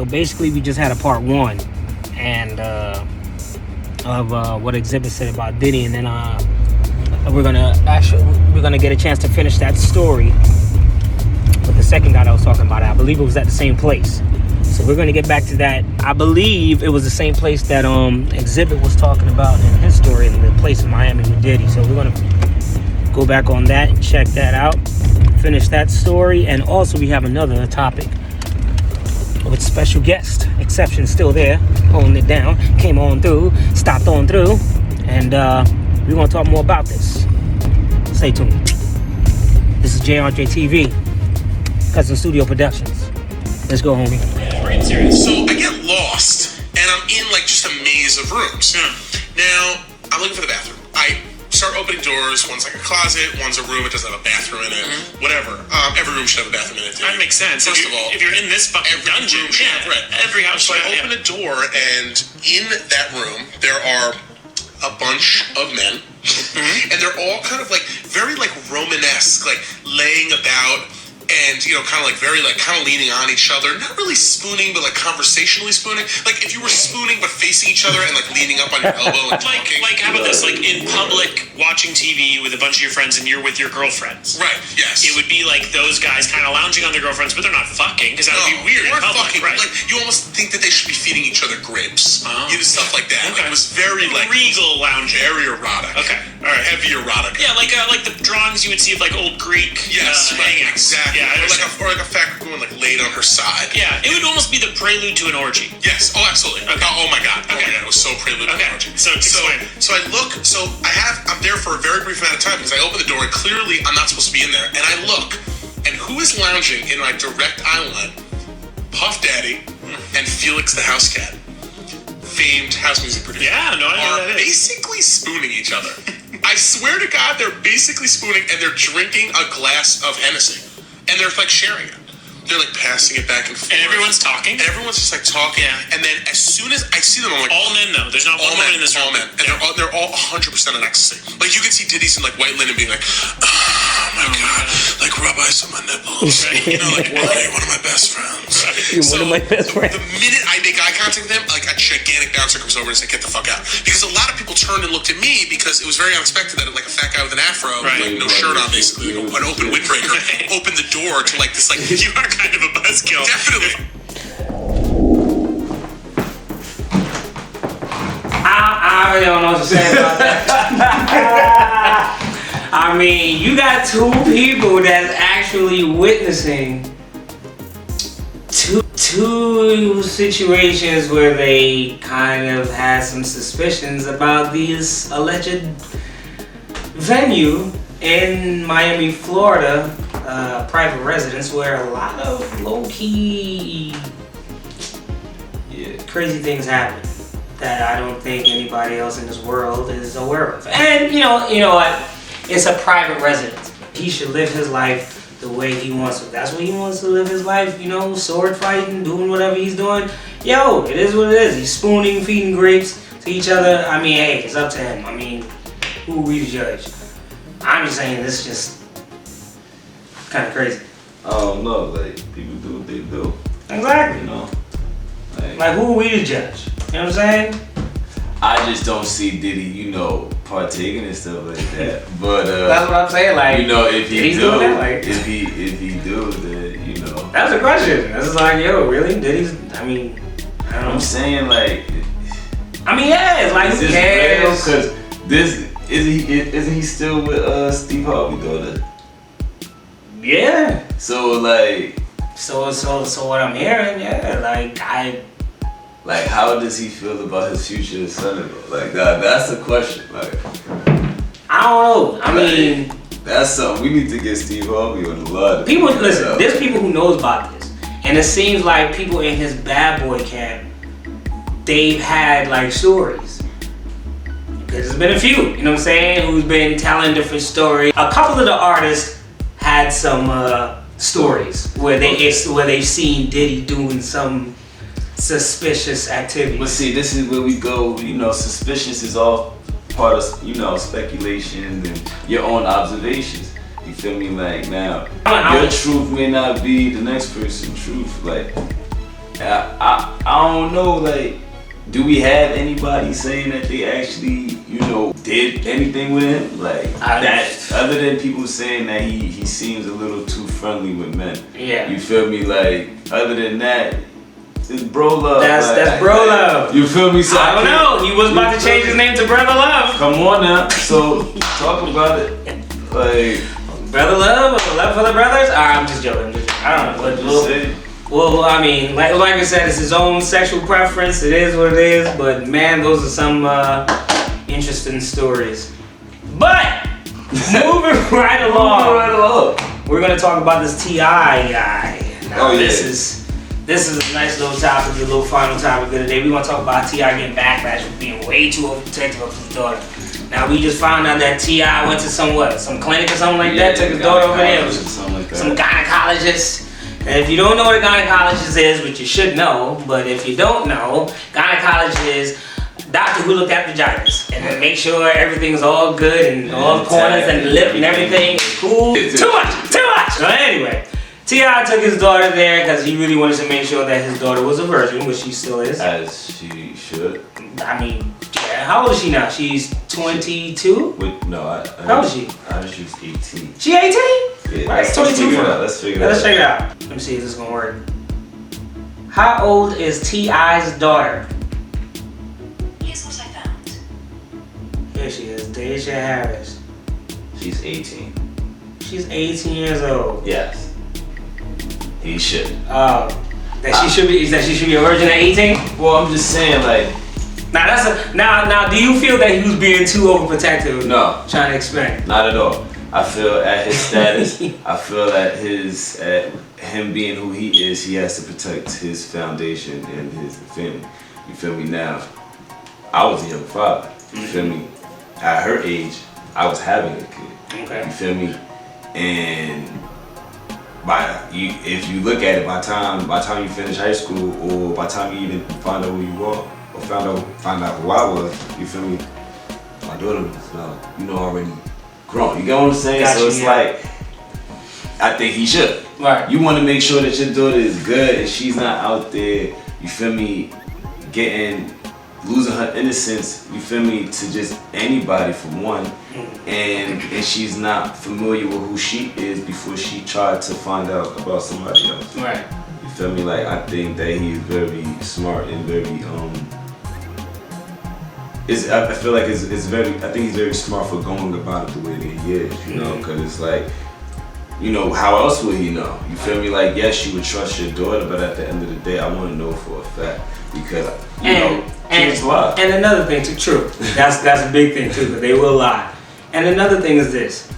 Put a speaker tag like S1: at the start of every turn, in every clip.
S1: basically we just had a part 1 and of what Exhibit said about Diddy, and then we're gonna get a chance to finish that story with the second guy that I was talking about. I believe it was at the same place. So we're gonna get back to that. I believe it was the same place that Exhibit was talking about in his story, in the place in Miami with Diddy. So we're gonna go back on that and check that out, finish that story, and also we have another topic with special guest. Xseption still there, holding it down. Came on through, stopped on through, and we're gonna talk more about this. Stay tuned. This is JRJ TV, Cousin Studio Productions. Let's go, homie.
S2: Right, serious. So I get lost, and I'm in like just a maze of rooms. Now I'm looking for the bathroom. I start opening doors. One's like a closet, one's a room. It doesn't have a bathroom in it. Whatever. Every room should have a bathroom in it.
S3: That makes sense.
S2: First of all,
S3: if you're in this fucking dungeon,
S2: room should have, right.
S3: Every house.
S2: So I open a door, and in that room there are a bunch of men, and they're all kind of like very like Romanesque, like laying about. And, you know, kind of like very, like, kind of leaning on each other. Not really spooning, but, like, conversationally spooning. Like, if you were spooning, but facing each other and, like, leaning up on your elbow and talking.
S3: Like, how about this? Like, in public, watching TV with a bunch of your friends and you're with your girlfriends.
S2: Right, yes.
S3: It would be like those guys kind of lounging on their girlfriends, but they're not fucking, because that would be weird in public.
S2: Fucking,
S3: right.
S2: Like, you almost think that they should be feeding each other grapes. You know, stuff like that.
S3: Okay.
S2: Like, it was very, like...
S3: regal lounging.
S2: Very erotic.
S3: Okay, all right.
S2: Heavy erotic.
S3: Yeah, like the drawings you would see of, like, old Greek hangouts.
S2: Exactly.
S3: Yeah,
S2: or like a fat woman, like, laid on her side.
S3: Yeah, it would almost be the prelude to an orgy.
S2: Yes. Oh, absolutely.
S3: Okay.
S2: Oh my God.
S3: Okay.
S2: Oh my God. It was so prelude to an orgy.
S3: So explain.
S2: So I look. So I'm there for a very brief amount of time because I open the door and clearly I'm not supposed to be in there. And I look, and who is lounging in my direct eye line? Puff Daddy and Felix the House Cat, famed house music producer.
S3: Yeah, no, I know
S2: are
S3: that is.
S2: basically spooning each other. I swear to God, they're basically spooning, and they're drinking a glass of Hennessy, and they're like sharing it. They're like passing it back and forth.
S3: And everyone's talking?
S2: And everyone's just like talking.
S3: Yeah.
S2: And then as soon as I see them, I'm like...
S3: All men though. There's not one woman in this room.
S2: All men. And they're all 100% on ecstasy. Like you can see Diddy's in like white linen being like, oh my God. Like rub ice on my nipples.
S3: Right.
S2: You know, like, you're one of my best friends.
S3: Right.
S1: You're one of my best friends.
S2: The minute I make eye contact with them, like a gigantic bouncer comes over and says, get the fuck out. Because a lot of people turned and looked at me because it was very unexpected that like a fat guy with an afro, like no shirt on basically, like an open windbreaker, opened the door to like this like...
S3: You are kind of a buzzkill.
S2: Definitely.
S1: I really don't know what to say about that. I mean, you got two people that's actually witnessing two situations where they kind of had some suspicions about this alleged venue in Miami, Florida, private residence where a lot of low-key crazy things happen that I don't think anybody else in this world is aware of. And you know what? It's a private residence. He should live his life the way he wants to. That's what he wants to live his life, you know, sword fighting, doing whatever he's doing. Yo, it is what it is. He's spooning, feeding grapes to each other. I mean, hey, it's up to him. I mean, who are we to judge? I'm just saying this is just kind of crazy.
S4: I don't know, like, people do what they do.
S1: Exactly.
S4: You know?
S1: Like, who are we to judge? You know what I'm saying?
S4: I just don't see Diddy, you know, partaking and stuff like that. But
S1: that's what I'm saying. Like,
S4: you know, if he do,
S1: doing that, like,
S4: if he do, then you know.
S1: That's a question. That's like, yo, really? Diddy's? I mean, I don't know.
S4: I'm saying like.
S1: I mean, yeah, it's like, who cares?
S4: Because this isn't he still with Steve Harvey though?
S1: Yeah.
S4: So like.
S1: So what I'm hearing, yeah,
S4: like how does he feel about his future son-in-law? Like that's the question. Like
S1: I don't know. I mean,
S4: that's something we need to get Steve Harvey on the line.
S1: People listen. There's people who knows about this, and it seems like people in his bad boy camp, they've had like stories. Because there's been a few, you know what I'm saying, who's been telling different stories. A couple of the artists had some stories where they've seen Diddy doing some suspicious activity.
S4: But see, this is where we go. You know, suspicious is all part of, you know, speculation and your own observations. You feel me? Like now, your truth may not be the next person's truth. Like I don't know, like, do we have anybody saying that they actually, you know, did anything with him? Like, that, other than people saying that he seems a little too friendly with men.
S1: Yeah.
S4: You feel me? Like, other than that, it's bro love.
S1: That's bro love.
S4: You feel me? So
S1: I don't know. He was about to change his name to Brother Love.
S4: Come on now. So, talk about it. Like,
S1: Brother Love or Love for the Brothers? I'm just joking. I don't know. Well, I mean, like I said, it's his own sexual preference. It is what it is. But man, those are some interesting stories. But moving right along, we're gonna talk about this T.I. guy. Now, this is a nice little topic, a little final topic of the day. We're gonna talk about T.I. getting backlash for being way too overprotective of his daughter. Now we just found out that T.I. went to some clinic or something like that, took his daughter over there, some gynecologist. And if you don't know what a gynecologist is, which you should know, but if you don't know, gynecologist is doctor who look at vaginas and then make sure everything's all good and all the corners and the lip and everything is cool. Too much. So anyway, T.I. took his daughter there because he really wanted to make sure that his daughter was a virgin, which she still is.
S4: As she should.
S1: I mean, yeah. How old is she now? She's 22?
S4: How old is she? I think she's 18.
S1: She 18?
S4: Yeah,
S1: right, 22 for her.
S4: Let's figure it out.
S1: Let's check it out. Let me see if this is gonna work. How old is T.I.'s daughter?
S5: Here's what I found.
S1: Here she is, Deja Harris.
S4: She's 18.
S1: She's 18 years old.
S4: Yes. He should.
S1: That she should be a virgin at 18?
S4: Well, I'm just saying, like.
S1: Now, do you feel that he was being too overprotective?
S4: No.
S1: Trying to explain?
S4: Not at all. I feel at his status, I feel at him being who he is, he has to protect his foundation and his family. You feel me? Now, I was a young father. You feel me? At her age, I was having a kid.
S1: Okay.
S4: You feel me? And if you look at it, by the time you finish high school, or by the time you even find out who you are, or find out who I was, you feel me? My daughter was already grown. You get what I'm saying?
S1: Gotcha,
S4: so it's like, I think he should.
S1: Right.
S4: You want to make sure that your daughter is good and she's not out there, you feel me, losing her innocence, you feel me, to just anybody for one, and she's not familiar with who she is before she tried to find out about somebody else.
S1: Right.
S4: You feel me? Like, I think that he's very smart and very I feel like I think he's very smart for going about it the way that he is, you know, because it's like, you know, how else would he know? You feel me? Like, yes, you would trust your daughter, but at the end of the day, I want to know for a fact, because, kids lie.
S1: And another thing too, true, that's a big thing too, because they will lie. And another thing is this.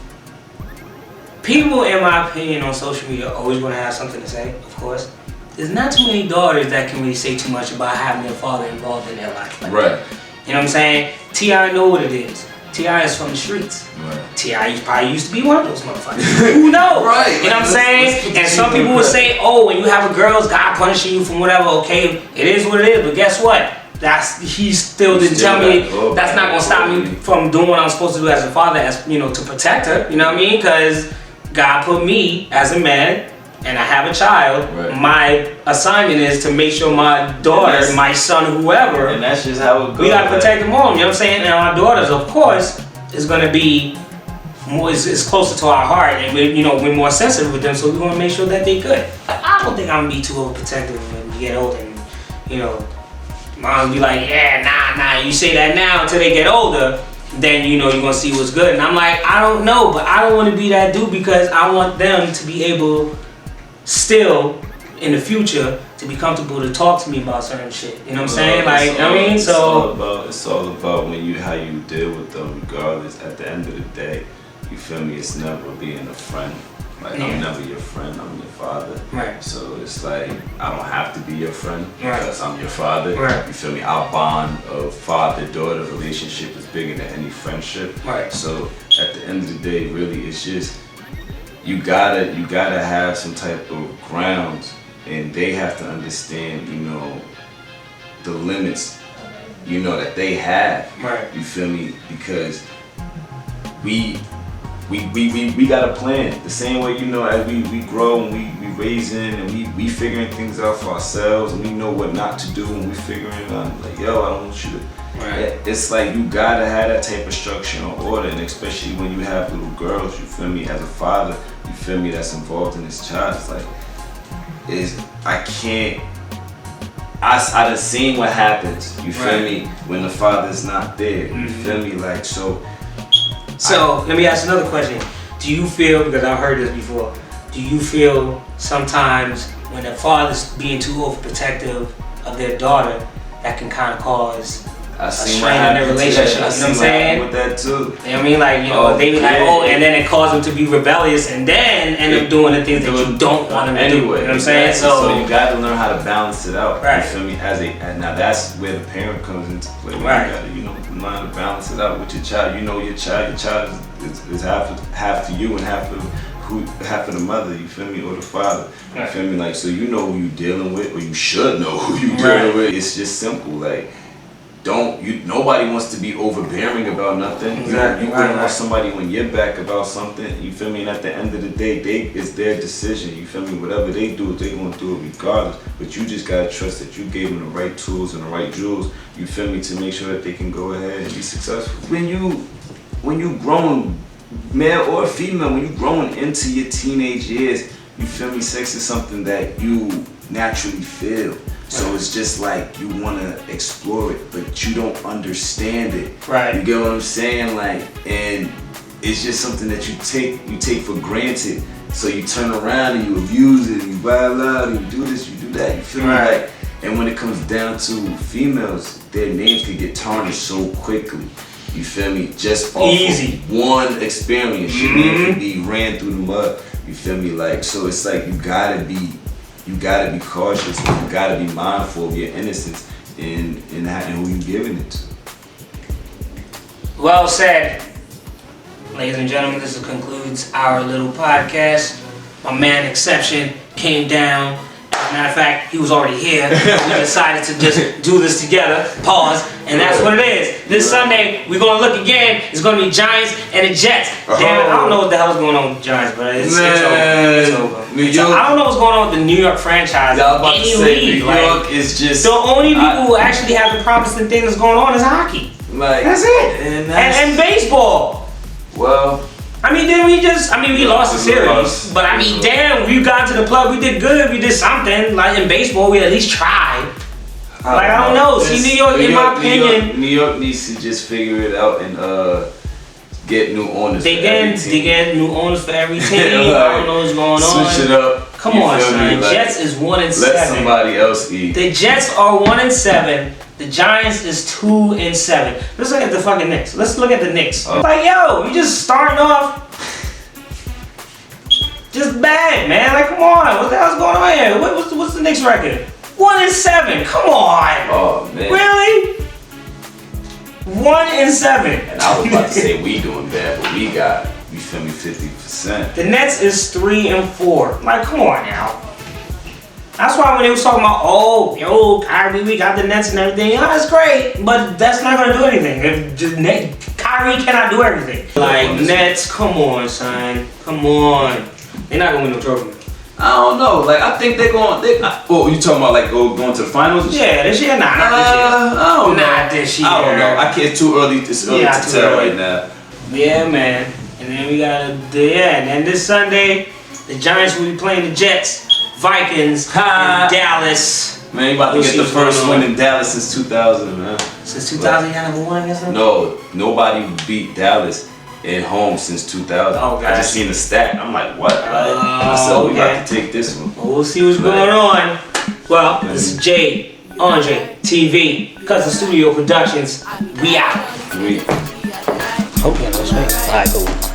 S1: People, in my opinion, on social media always want to have something to say, of course. There's not too many daughters that can really say too much about having their father involved in their life. Like,
S4: right.
S1: You know what I'm saying? T.I. know what it is. T.I. is from the streets.
S4: Right.
S1: T.I. probably used to be one of those motherfuckers. Who knows?
S4: Right.
S1: You know what I'm saying? And some people would say, oh, when you have a girl, God punishing you from whatever, okay, it is what it is. But guess what? He still didn't tell me, that's not going to stop me from doing what I'm supposed to do as a father, to protect her. You know what I mean? Because God put me as a man, and I have a child, right. My assignment is to make sure my daughter, my son, whoever,
S4: and that's just how it goes.
S1: We gotta protect them all. You know what I'm saying? And our daughters, of course, is gonna be more. Is closer to our heart, and we're more sensitive with them. So we want to make sure that they're good. I don't think I'm gonna be too overprotective when we get older. And moms be like, yeah, nah. You say that now until they get older. Then you're gonna see what's good. And I'm like, I don't know, but I don't want to be that dude because I want them to be able. Still, in the future, to be comfortable to talk to me about certain shit. You know what I'm saying? It's all
S4: about how you deal with them, regardless. At the end of the day, you feel me? It's never being a friend. Like, I'm never your friend, I'm your father.
S1: Right.
S4: So it's like, I don't have to be your friend because I'm your father.
S1: Right.
S4: You feel me? Our bond of father-daughter relationship is bigger than any friendship.
S1: Right.
S4: So at the end of the day, really, it's just, you gotta have some type of grounds, and they have to understand, the limits, that they have.
S1: Right.
S4: You feel me? Because we we got a plan. The same way, you know, as we grow and we raising and we figuring things out for ourselves and we know what not to do and we figuring out like, yo, I don't want you to.
S1: Right.
S4: It's like you gotta have that type of structure and order, and especially when you have little girls, you feel me, as a father, you feel me, that's involved in this child. It's like, I done seen what happens, you feel me, when the father's not there, you feel me, like, so
S1: let me ask another question. Do you feel, because I've heard this before, do you feel sometimes when the father's being too overprotective of their daughter, that can kind of cause
S4: I
S1: a
S4: seen
S1: strain in their relationship? You know what I'm saying?
S4: with that too.
S1: You know what I mean? Like, you know, they be like, oh, and then it caused them to be rebellious and then end up doing the things that you don't want them to do. You know what I'm saying?
S4: So you got to learn how to balance it out.
S1: Right.
S4: You feel me? Now that's where the parent comes into play.
S1: Right.
S4: You got to, you know, learn to balance it out with your child. You know, your child is half to you and half to the mother, you feel me, or the father, you feel me, like, so you know who you dealing with, or you should know who you dealing with. It's just simple, like, nobody wants to be overbearing about nothing.
S1: Exactly.
S4: You wouldn't want somebody on your back about something, you feel me, and at the end of the day, it's their decision, you feel me, whatever they do, they're gonna do it regardless, but you just gotta trust that you gave them the right tools and the right jewels, you feel me, to make sure that they can go ahead and be successful. When you growing, male or female, when you growing into your teenage years, you feel me, sex is something that you naturally feel. So it's just like you want to explore it, but you don't understand it.
S1: Right.
S4: You get what I'm saying? Like, and it's just something that you take for granted. So you turn around and you abuse it, and you vibe out, and you do this, you do that. You feel me? Like, and when it comes down to females, their names can get tarnished so quickly. You feel me? Just off of one experience, your name can be ran through the mud. You feel me? Like, so it's like you gotta be cautious, and you gotta be mindful of your innocence and who you giving it to.
S1: Well said. Ladies and gentlemen, this concludes our little podcast. My man Xseption came down. As a matter of fact, he was already here. We decided to just do this together, pause, and that's what it is. This Sunday, we're going to look again. It's going to be Giants and the Jets. Damn it, I don't know what the hell's going on with the Giants, but it's over. It's over. I don't know what's going on with the New York franchise.
S4: New York is just...
S1: The only people who actually have the promising thing that's going on is hockey.
S4: Like,
S1: that's it. And baseball.
S4: Well...
S1: we lost the series. But damn, we got to the plug, we did good, we did something. Like in baseball, we at least tried. I don't know. See, New York, in my opinion.
S4: New York needs to just figure it out and get new owners.
S1: They get new owners for every team. I don't know what's going on.
S4: Switch it up.
S1: Come on, son. Like, Jets is 1-7.
S4: Let somebody else eat.
S1: The Jets are 1-7. The Giants is 2-7. Let's look at the fucking Knicks. Let's look at the Knicks. Like, yo, you just starting off just bad, man. Like, come on. What the hell's going on here? What's the Knicks record? 1-7. Come on.
S4: Oh, man.
S1: Really? 1-7.
S4: And I was about to say we doing bad, but we got, you feel me, 50%.
S1: The Nets is 3-4. Like, come on now. That's why when they was talking about, Kyrie, we got the Nets and everything, that's great, but that's not gonna do anything. Kyrie cannot do everything. Like, Nets, come on, son. Come on. They're not gonna win no trophy.
S4: I don't know. Like, I think they're going. You talking about like going to the finals?
S1: Yeah, this year? Nah, not this year.
S4: I don't know.
S1: Not this year.
S4: I don't know. I can't. It's too early to tell right now.
S1: Yeah, man. And then we got and then this Sunday, the Giants will be playing the Jets, Vikings, and Dallas.
S4: Man, you about to get the first win in Dallas since 2000, man.
S1: Since 2000, you never won against them?
S4: No, nobody beat Dallas at home since 2000.
S1: Oh,
S4: I just seen the stat. I'm like, what? I said, we got to take this one.
S1: Well, we'll see what's going on. Well, this is Jay, Andre, TV, Cousin Studio Productions. We out.
S4: We.
S1: Okay, that's right. All right, cool.